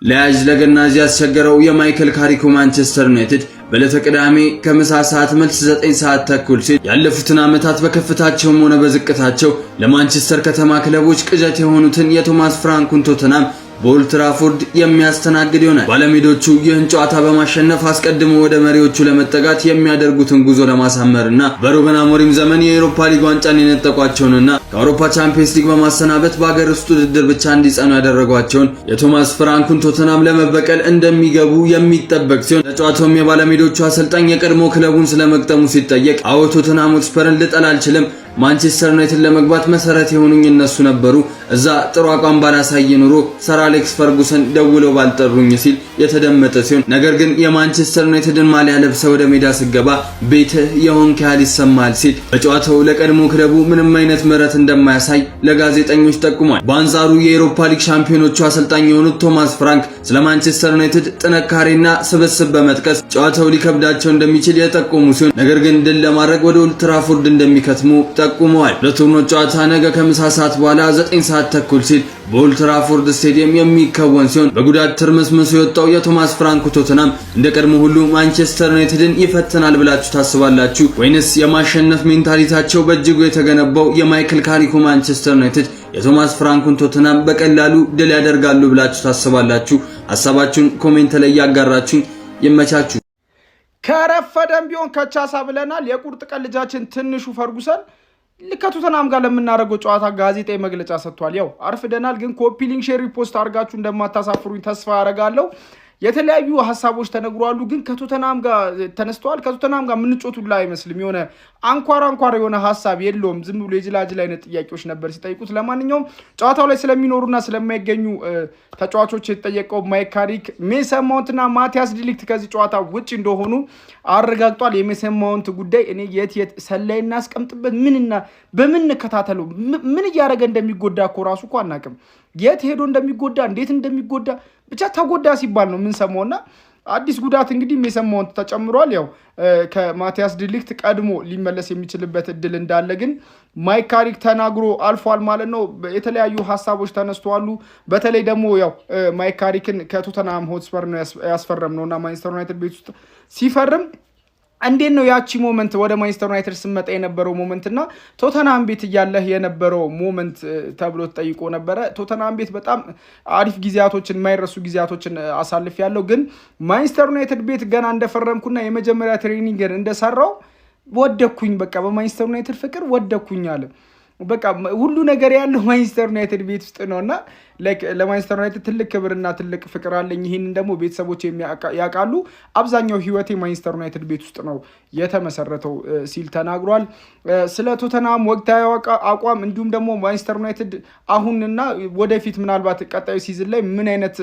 ለያዥ ለገናዚ ያስቸገረው የማይክል ካሪክ ማንቸስተር ዩናይትድ በዕለተ ቅዳሜ ከምሳ ሰዓት መልስ 9 ሰዓት ተኩል ሲል ያለፉትን ዓመታት በከፍታቸውም ሆነ በዝቅታቸው ለማንቸስተር ከተማ ክለቦች ቅዠት የሆኑትን የቶማስ ፍራንኩን ቶተናም በኦልድ ትራፎርድ የሚያስተናግድ ይሆናል። ባለሜዶቹ ይህን ጨዋታ በማሸነፍ አስቀድሞ ወደ መሪዎቹ ለመጠጋት የሚያደርጉትን ጉዞ ለማሳመርና በሩበን አሞሪም ዘመን የአውሮፓ ሊግ ዋንጫን የነጠቋቸውንና ከአውሮፓ ቻምፒየንስ ሊግ በማሰናበት በአገር ውስጥ ውድድር ብቻ እንዲጸኑ ያደረጓቸውን የቶማስ ፍራንኩን ቶተናም ለመበቀል እንደሚገቡ የሚጠበቅ ሲሆን ለጨዋታውም የባለሜዶቹ አሰልጣኝ የቀድሞ ክለቡን ስለመግጠሙ ሲጠየቅ አዎ ቶተንሃም ሆትስፐርን ልጠላ አልችልም፣ ማንቸስተር ዩናይትድ ለመግባት መሰረት የሆኑኝ እነሱ ነበሩ፣ እዛ ጥሩ አቋም ባላሳየ ኑሮ ሰር አሌክስ ፈርጉሰን ደውለው ባልጠሩኝ ሲል የተደመጠ ሲሆን ነገር ግን የማንቸስተር ዩናይትድን ማሊያ ለብሰ ወደ ሜዳ ሲገባ ቤትህ የሆንክ ያህል ይሰማል ሲል በጨዋታው ለቀድሞ ክለቡ ምንም አይነት ምሕረት እንደማያሳይ ለጋዜጠኞች ጠቁሟል። በአንጻሩ የአውሮፓ ሊግ ሻምፒዮኖቹ አሰልጣኝ የሆኑት ቶማስ ፍራንክ ስለ ማንቸስተር ዩናይትድ ጥንካሬና ስብስብ በመጥቀስ ጨዋታው ሊከብዳቸው እንደሚችል የጠቆሙ ሲሆን ነገር ግን ድል ለማድረግ ወደ ኦልድ ትራፎርድ እንደሚከትሙ ጠቁመዋል። ለቱርኖ ጨዋታ ነገ ከምሳ ሰዓት በኋላ 9 ሰዓት ተኩል ሲል በኦልድ ትራፎርድ ስቴዲየም የሚከወን ሲሆን በጉዳት ትርምስምሱ የወጣው የቶማስ ፍራንኩ ቶተንሃም እንደቀድሞ ሁሉ ማንቸስተር ዩናይትድን ይፈትናል ብላችሁ ታስባላችሁ ወይንስ የማሸነፍ ሜንታሊቲያቸው በእጅጉ የተገነባው የማይክል ካሪኩ ማንቸስተር ዩናይትድ የቶማስ ፍራንኩን ቶተንሃም በቀላሉ ድል ያደርጋሉ ብላችሁ ታስባላችሁ? ሐሳባችሁን ኮሜንት ላይ ያጋራችሁኝ። ይመቻችሁ። ከረፈደም ቢሆን ከቻሳ ብለናል። የቁርጥ ቀን ልጃችን ትንሹ ፈርጉሰን ከቶተንሃም ጋር ለምናደርገው ጨዋታ ጋዜጣዊ መግለጫ ሰጥቷል። ያው አርፍደናል፣ ግን ኮፒ ሊንክ ሼር ሪፖስት አድርጋችሁ እንደማታሳፍሩኝ ተስፋ ያደርጋለሁ። የተለያዩ ሐሳቦች ተነግሯሉ፣ ግን ከቶተንሃም ጋር ተነስተዋል። ከቶተንሃም ጋር ምንጮቱላ አይመስልም። የሆነ አንኳር የሆነ ሐሳብ የለውም። ዝም ብሎ የጅላጅል አይነት ጥያቄዎች ነበር ሲጠይቁት። ለማንኛውም ጨዋታው ላይ ስለሚኖሩና ስለማይገኙ ተጫዋቾች የተጠየቀው ማይክ ካሪክ ሜሰን ማውንትና ማቲያስ ዲሊክት ከዚህ ጨዋታ ውጪ እንደሆኑ አረጋግጧል። የሜሰን ማውንት ጉዳይ እኔ የት ሰላይ እናስቀምጥበት ምንና በምን እንከታተለው ምን እያደረገ እንደሚጎዳ እኮ ራሱ እኮ አናውቅም። የት ሄዶ እንደሚጎዳ እንዴት እንደሚጎዳ ብቻ ተጎዳ ሲባል ነው ምን ሰማውና አዲስ ጉዳት እንግዲህ ሜሰን ማውንት ተጨምሯል። ያው ከማቲያስ ዲሊክት ቀድሞ ሊመለስ የሚችልበት እድል እንዳለ ግን ማይክ ካሪክ ተናግሮ አልፏል ማለት ነው። የተለያዩ ሐሳቦች ተነስተዋል። በተለይ ደግሞ ያው ማይክ ካሪክን ከቶተንሃም ሆትስፐር ነው ያስፈረምነውና ማንቸስተር ዩናይትድ ቤት ውስጥ ሲፈርም እንዴት ነው ያቺ ሞመንት ወደ ማንቸስተር ዩናይትድ ስመጣ የነበረው ሞመንትና ቶተንሃም ቤት እያለህ የነበረው ሞመንት ተብሎ ተጠይቆ ነበረ። ቶተንሃም ቤት በጣም አሪፍ ጊዜያቶችን የማይረሱ ጊዜያቶችን አሳልፍ ያለው ግን ማንቸስተር ዩናይትድ ቤት ገና እንደፈረምኩና የመጀመሪያ ትሬኒንግን እንደሰራው ወደኩኝ። በቃ በማንቸስተር ዩናይትድ ፍቅር ወደኩኝ አለ። በቃ ሁሉ ነገር ያለው ማንቸስተር ዩናይትድ ቤት ውስጥ ነውና ለማንቸስተር ዩናይትድ ትልቅ ክብርና ትልቅ ፍቅር አለኝ። ይሄንን ደግሞ ቤተሰቦች ያውቃሉ። አብዛኛው ህይወቴ ማንቸስተር ዩናይትድ ቤት ውስጥ ነው የተመሰረተው ሲል ተናግሯል። ስለ ቶተንሃም ወቅታዊ አቋም እንዲሁም ደግሞ ማንቸስተር ዩናይትድ አሁንና ወደፊት ምናልባት ቀጣዩ ሲዝን ላይ ምን አይነት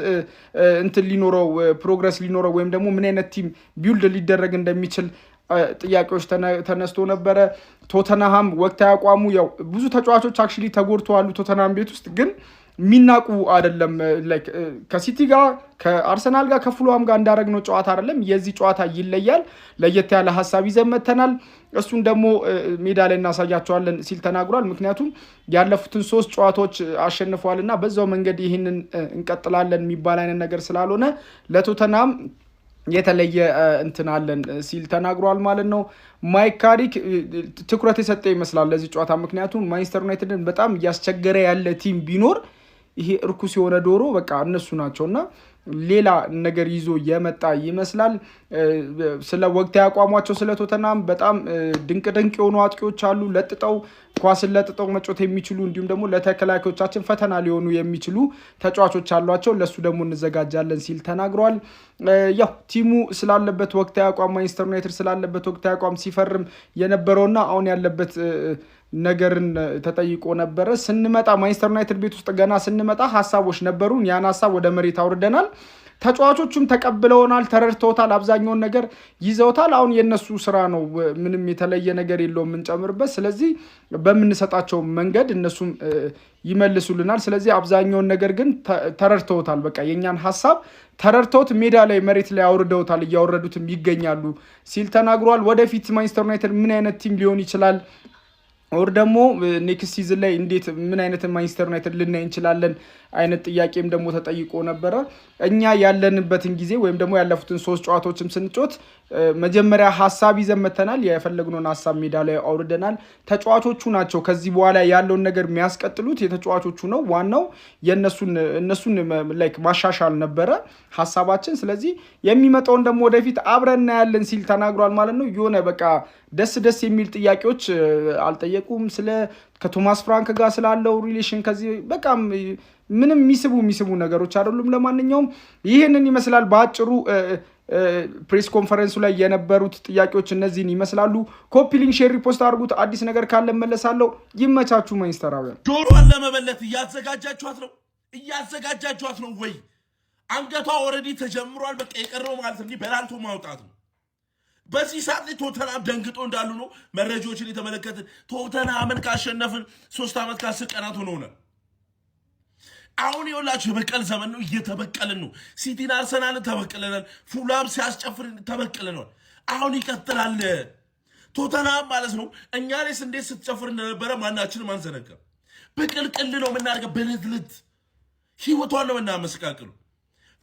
እንትን ሊኖረው ፕሮግረስ ሊኖረው ወይም ደግሞ ምን አይነት ቲም ቢልድ ሊደረግ እንደሚችል ጥያቄዎች ተነስቶ ነበረ። ቶተንሃም ወቅታዊ አቋሙ ያው ብዙ ተጫዋቾች አክቹሊ ተጎድተዋል ቶተንሃም ቤት ውስጥ ግን ሚናቁ አይደለም። ከሲቲ ጋር ከአርሰናል ጋር ከፉልሃም ጋር እንዳረግነው ጨዋታ አይደለም። የዚህ ጨዋታ ይለያል። ለየት ያለ ሐሳብ ይዘን መተናል። እሱን ደግሞ ሜዳ ላይ እናሳያቸዋለን ሲል ተናግሯል። ምክንያቱም ያለፉትን 3 ጨዋታዎች አሸንፈዋልና በዛው መንገድ ይህንን እንቀጥላለን የሚባል አይነት ነገር ስላልሆነ ለቶተንሃም የተለየ እንትን አለን ሲል ተናግሯል ማለት ነው። ማይክ ካሪክ ትኩረት የሰጠ ይመስላል ለዚህ ጨዋታ። ምክንያቱም ማንቸስተር ዩናይትድን በጣም እያስቸገረ ያለ ቲም ቢኖር ይሄ እርኩስ የሆነ ዶሮ በቃ እነሱ ናቸውና ሌላ ነገር ይዞ የመጣ ይመስላል። ስለ ወቅታዊ አቋማቸው ስለ ቶተንሃም በጣም ድንቅ የሆኑ አጥቂዎች አሉ። ኳስን ለጥጠው መጮት የሚችሉ እንዲሁም ደግሞ ለተከላካዮቻችን ፈተና ሊሆኑ የሚችሉ ተጫዋቾች አሏቸው። ለሱ ደግሞ እንዘጋጃለን ሲል ተናግሯል። ያው ቲሙ ስላለበት ወቅታዊ አቋም ማንቸስተር ዩናይትድ ስላለበት ወቅታዊ አቋም ሲፈርም የነበረውና አሁን ያለበት ነገርን ተጠይቆ ነበረ። ስንመጣ ማንቸስተር ዩናይትድ ቤት ውስጥ ገና ስንመጣ ሐሳቦች ነበሩን። ያን ሐሳብ ወደ መሬት አውርደናል። ተጫዋቾቹም ተቀብለውናል፣ ተረድተውታል፣ አብዛኛውን ነገር ይዘውታል። አሁን የነሱ ስራ ነው፣ ምንም የተለየ ነገር የለውም የምንጨምርበት። ስለዚህ በምንሰጣቸው መንገድ እነሱም ይመልሱልናል። ስለዚህ አብዛኛውን ነገር ግን ተረድተውታል። በቃ የኛን ሐሳብ ተረድተውት ሜዳ ላይ መሬት ላይ አውርደውታል፣ እያወረዱትም ይገኛሉ ሲል ተናግሯል። ወደፊት ማንቸስተር ዩናይትድ ምን አይነት ቲም ሊሆን ይችላል ኦር ደግሞ ኔክስት ሲዝን ላይ እንዴት ምን አይነት ማንቸስተር ዩናይትድ ልናይ እንችላለን አይነት ጥያቄም ደግሞ ተጠይቆ ነበረ። እኛ ያለንበትን ጊዜ ወይም ደግሞ ያለፉትን 3 ጨዋታዎችም ስንጮት መጀመሪያ ሐሳብ ይዘን መተናል። የፈለግነውን ሐሳብ ሜዳ ላይ አውርደናል። ተጫዋቾቹ ናቸው ከዚህ በኋላ ያለውን ነገር የሚያስቀጥሉት የተጫዋቾቹ ነው። ዋናው እነሱን ላይክ ማሻሻል ነበረ ሐሳባችን። ስለዚህ የሚመጣውን ደግሞ ወደፊት አብረን እናያለን ሲል ተናግሯል ማለት ነው። የሆነ በቃ ደስ የሚል ጥያቄዎች አልጠየቁም። ስለ ከቶማስ ፍራንክ ጋር ስላለው ሪሌሽን ከዚህ በቃ ምንም የሚስቡ ነገሮች አይደሉም። ለማንኛውም ይህንን ይመስላል በአጭሩ ፕሬስ ኮንፈረንሱ ላይ የነበሩት ጥያቄዎች እነዚህን ይመስላሉ። ኮፒ ሊንክ፣ ሼር፣ ሪፖስት አድርጉት። አዲስ ነገር ካለ መለሳለሁ። ይመቻችሁ። ማንቸስተራውያን ዶሮዋን ለመበለት እያዘጋጃችኋት ነው ወይ? አንገቷ ኦልሬዲ ተጀምሯል። በቃ የቀረው ማለት እንዲህ በላልቶ ማውጣት ነው። በዚህ ሰዓት ላይ ቶተናም ደንግጦ እንዳሉ ነው መረጃዎችን የተመለከትን። ቶተናምን ካሸነፍን 3 ዓመት ከ10 ቀናት ሆነውናል። አሁን ይኸውላችሁ የበቀል ዘመን ነው። እየተበቀልን ነው። ሲቲን አርሰናልን ተበቅለናል። ፉላም ሲያስጨፍር ተበቅለናል። አሁን ይቀጥላል። ቶተናም ማለት ነው እኛ ላይስ እንዴት ስትጨፍር እንደነበረ ማናችንም አንዘነጋም። በቅልቅል ነው የምናደርገው። በልትልት ህይወቷን ነው የምናመሰቃቅሉ።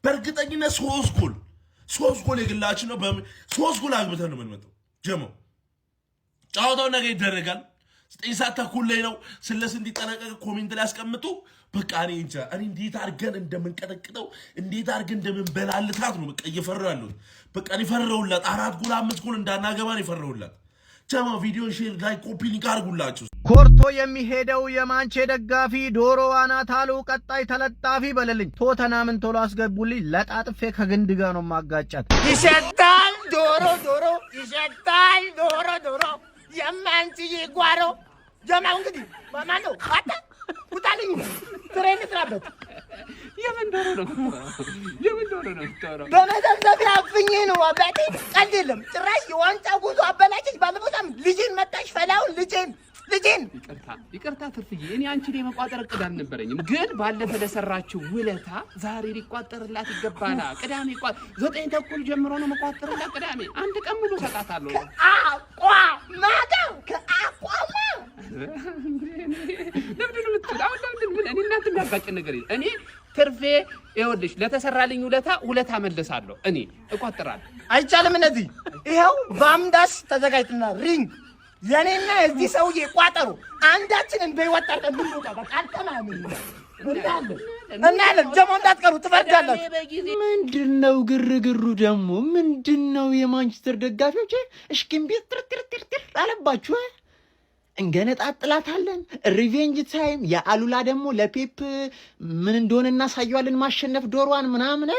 በእርግጠኝነት 3 ጎል የግላችን ነው። 3 ጎል አግብተን ነው የምንመጣው። ጀመው ጨዋታው ነገ ይደረጋል። 9 ሰዓት ተኩል ላይ ነው። ስለስ እንዲጠነቀቅ ኮሜንት ላይ ያስቀምጡ። በቃ እኔ እንጃ እንዴት አድርገን እንደምንቀጠቅጠው እንዴት አድርገን እንደምንበላልታት ነው በቃ እየፈራለሁ። በቃ ይፈራውላት 4 ጎል 5 ጎል እንዳናገባን ይፈራውላት። ጀመው ቪዲዮን ሼር ላይ ኮፒ ሊንክ አድርጉላችሁ። ኮርቶ የሚሄደው የማንቼ ደጋፊ ዶሮ አናት አሉ ቀጣይ ተለጣፊ በለልኝ። ቶተናምን ቶሎ አስገቡልኝ። ለጣጥፌ ከግንድ ጋር ነው ማጋጫት። ይሸታል ዶሮ ይሸታል ዶሮ የማንቺ ጓሮ ጀማው እንግዲህ ማን ነው አታ ውጣልኝ ትሬን ትራበት የምን ዶሮ ነው በመዘብዘቢያ አፍኜ ነው አባቴ። ቀልድ የለም ጭራሽ የዋንጫ ጉዞ አበላችሽ። ባለፈው ሳምንት ልጄን መጣሽ ፈላውን ልጄን ይቅርታ ትርፍዬ፣ እኔ አንቺን የመቋጠር እቅድ አልነበረኝም። ግን ባለፈ ለሰራችው ውለታ ዛሬ ሊቋጠርላት ይገባላ። ቅዳሜ 9 ተኩል ጀምሮ ነው መቋጠርላት። ቅዳሜ 1 ቀን ሙሉ ሰጣታለሁ። እኔ እናንተ የሚያጋጭን ነገር የለም። እኔ ትርፌ ይኸውልሽ ለተሰራልኝ ውለታ መለሳለሁ። እኔ እቋጥራለሁ። አይቻልም። እነዚህ ይኸው በአምዳስ ተዘጋጅተና ሪንግ የኔና እዚህ ሰውዬ ቋጠሩ አንዳችንን በይወጣ እንደምንወጣ በቃ አልተማመን እናለን። ጀሞ እንዳትቀሩ ትፈርዳላችሁ። ምንድነው ግርግሩ ደግሞ? ምንድነው የማንቸስተር ደጋፊዎች እሽክምቢት ትርትርትር አለባችሁ? እንገነጣጥላታለን። ሪቬንጅ ታይም። የአሉላ ደግሞ ለፔፕ ምን እንደሆነ እናሳየዋለን። ማሸነፍ ዶሮዋን ምናምን።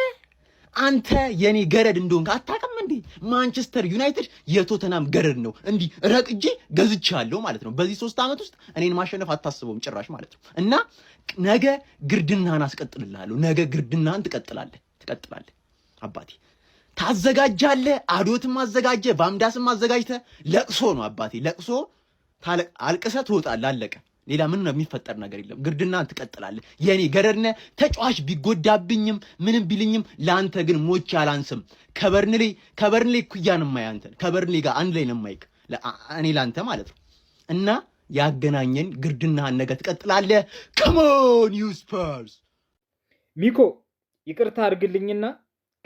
አንተ የኔ ገረድ እንደሆንክ አታውቅም እንዴ? ማንቸስተር ዩናይትድ የቶተናም ገረድ ነው። እንዲህ ረቅጄ ገዝቻለሁ ማለት ነው። በዚህ 3 ዓመት ውስጥ እኔን ማሸነፍ አታስበውም ጭራሽ ማለት ነው። እና ነገ ግርድናህን አስቀጥልልሃለሁ። ነገ ግርድናህን ትቀጥላለህ አባቴ። ታዘጋጃለህ። አዶትም አዘጋጀ፣ ባምዳስም አዘጋጅተህ ለቅሶ ነው አባቴ። ለቅሶ አልቅሰህ ትወጣለህ። አለቀ። ሌላ ምን ነው የሚፈጠር ነገር የለም። ግርድናህን ትቀጥላለህ። የኔ ገረድነ ተጫዋች ቢጎዳብኝም ምንም ቢልኝም ለአንተ ግን ሞቼ አላንስም። ከበርንሌ ኩያን ማይ አንተን ከበርንሌ ጋር አንድ ላይ ነው ማይክ እኔ ላንተ ማለት ነው። እና ያገናኘን ግርድናህን ነገ ትቀጥላለህ። ካሞን ዩ ስፐርስ። ሚኮ ይቅርታ አድርግልኝና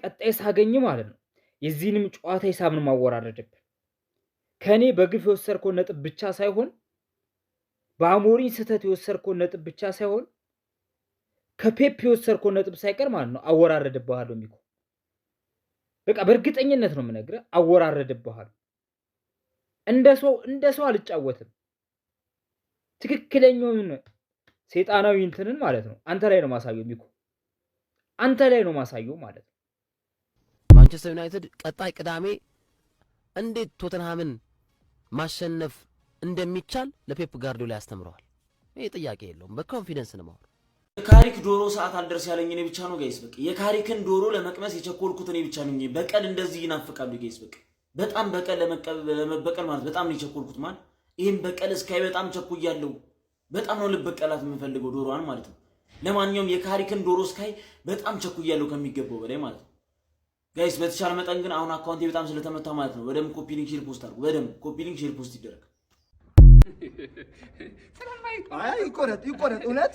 ቀጣይ ሳገኝ ማለት ነው የዚህንም ጨዋታ ሂሳብን ማወራረድብ ከኔ በግፍ የወሰድከው ነጥብ ብቻ ሳይሆን በአሞሪኝ ስህተት የወሰድከው ነጥብ ብቻ ሳይሆን ከፔፕ የወሰድከው ነጥብ ሳይቀር ማለት ነው አወራረድብሃለሁ። ሚኮ በቃ በእርግጠኝነት ነው የምነግርህ፣ አወራረድብሃለሁ። እንደ ሰው አልጫወትም። ትክክለኛውን ሰይጣናዊ እንትንን ማለት ነው አንተ ላይ ነው ማሳየው። ሚኮ አንተ ላይ ነው ማሳየው ማለት ነው። ማንቸስተር ዩናይትድ ቀጣይ ቅዳሜ እንዴት ቶተንሃምን ማሸነፍ እንደሚቻል ለፔፕ ጋርዲዮላ ያስተምረዋል። ይሄ ጥያቄ የለውም። በኮንፊደንስ ነው ማለት። የካሪክ ዶሮ ሰዓት አልደርስ ያለኝ እኔ ብቻ ነው ጋይስ። በቃ የካሪክን ዶሮ ለመቅመስ የቸኮልኩት እኔ ብቻ ነኝ። በቀል እንደዚህ ይናፍቃሉ ጋይስ። በቃ በጣም በቀል ለመበቀል ማለት በጣም ነው የቸኮልኩት ማለት። ይሄን በቀል እስካይ በጣም ቸኩያለሁ። በጣም ነው ልበቀላት የምፈልገው ዶሮዋን ማለት ነው። ለማንኛውም የካሪክን ዶሮ እስካይ በጣም ቸኩያለሁ ከሚገባው በላይ ማለት ነው ጋይስ። በተቻለ መጠን ግን አሁን አካውንቴ በጣም ስለተመታ ማለት ነው በደም ኮፒ ሊንክ ሼር ፖስት አድርጉ። በደም ኮፒ ሊንክ ሼር ፖስት ይደረግ። ይቆረጥ እውነት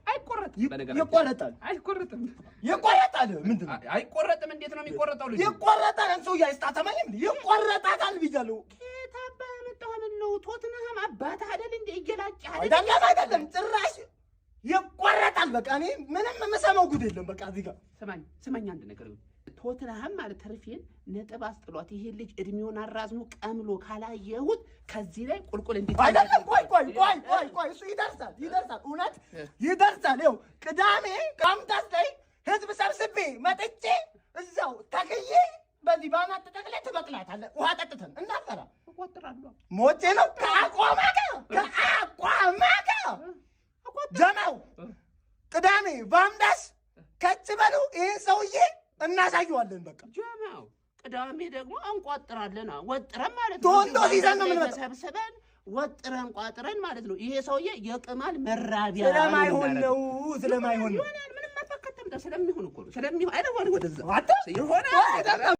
አይቆረጥም። ይቆረጣል አይቆረጥም። ይቆረጣል ምንድን ነው አይቆረጥም? እንዴት ነው የሚቆረጠው? ልጅ ይቆረጣል። አንተ ሰውዬ አይስጣተማኝም። ይቆረጣል ብያለሁ። ከታባ ያመጣው ምን ነው? ቶትንሃም አባት አይደል እንዴ? እየላጭ አይደለም ጭራሽ ይቆረጣል። በቃ እኔ ምንም የምሰማው ጉድ የለም። በቃ እዚህ ጋር ስማኝ አንድ ነገር ቶትንሃም ማለት ተርፌን ነጥብ አስጥሏት ይሄ ልጅ እድሜውን አራዝሞ ቀምሎ ካላየሁት ከዚህ ላይ ቁልቁል እንዴት አይደለም። ቆይ እሱ ይደርሳል እውነት ይደርሳል። ይኸው ቅዳሜ ካምታስ ላይ ህዝብ ሰብስቤ መጥቼ እዛው ተክዬ በዚህ ባናት ተጠቅለህ ትበቅላታለህ። ውሃ ጠጥተን እናፈራ እቆጥራለሁ። ሞቼ ነው ከአቋማጋ ጀማው ቅዳሜ ባምዳስ ከች በሉ ይህን ሰውዬ እናሳየዋለን። በቃ ጀማው ቅዳሜ ደግሞ እንቋጥራለን። ወጥረን ማለት ነው። ቶንዶ ሲዘን ነው ምን ተሰብስበን ወጥረን ቋጥረን ማለት ነው። ይሄ ሰውዬ የቅማል መራቢያ ስለማይሆን ነው ይሆናል። ምንም አባከተም ስለሚሆን እኮ ነው። ስለሚሆን አይደል? ወደዛ ይሆናል